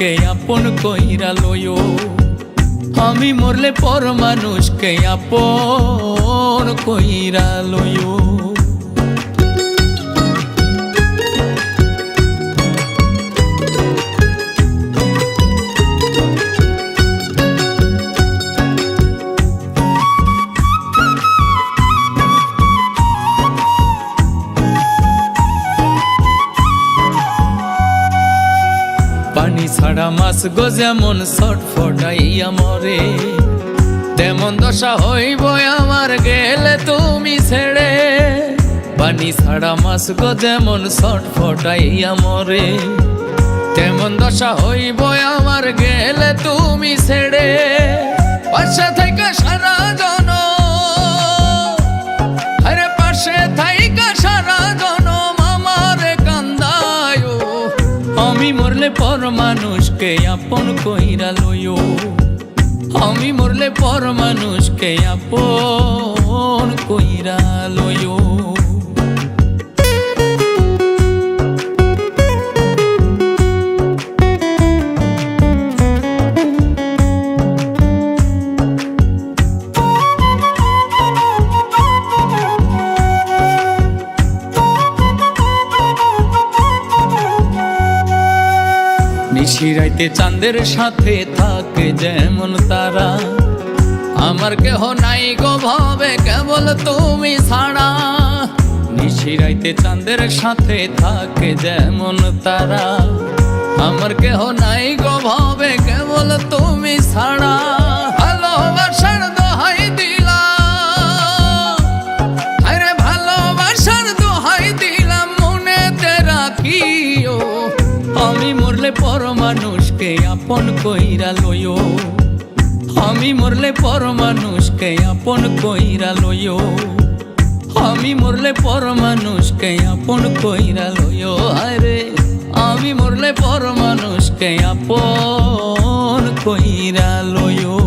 মানুষকে আপন কইরা লইও, আমি মরলে পর মানুষকে আপন কইরা লইও। পানি ছাড়া মাছ গো যেমন ছটফটাইয়া মরে, তেমন দশা হইব আমার গেলে তুমি ছেড়ে। পানি ছাড়া মাছ গো যেমন ছটফটাইয়া মরে, তেমন দশা হইব আমার গেলে তুমি ছেড়ে। পাশে থাইকা সারা জনম, আরে পাশে থাইকা সারা জনম আমারে কান্দায়ো, আমি মরলে পর মানুষকে আপন কইরা লইও, আমি মরলে পর মানুষকে আপন কইরা লইও। নিশিরাইতে চাঁদের সাথে থাকে যেমন তারা, আমার কেহ নাই গো ভবে কেবল তুমি ছাড়া। নিশিরাইতে চাঁদের সাথে থাকে যেমন তারা, আমার কেহ নাই গো ভবে কেবল তুমি ছাড়া। ভালোবাসার দোহাই দিলাম, আরে ভালোবাসার দোহাই দিলাম মনেতে রাখিও, আমি মরলে পর মানুষকে আপন কইরা লইও, আমি মরলে পর মানুষকে আপন কইরা লইও, আমি মরলে পর মানুষকে আপন কইরা লইও। আরে আমি মরলে পর মানুষকে আপন কইরা লইও।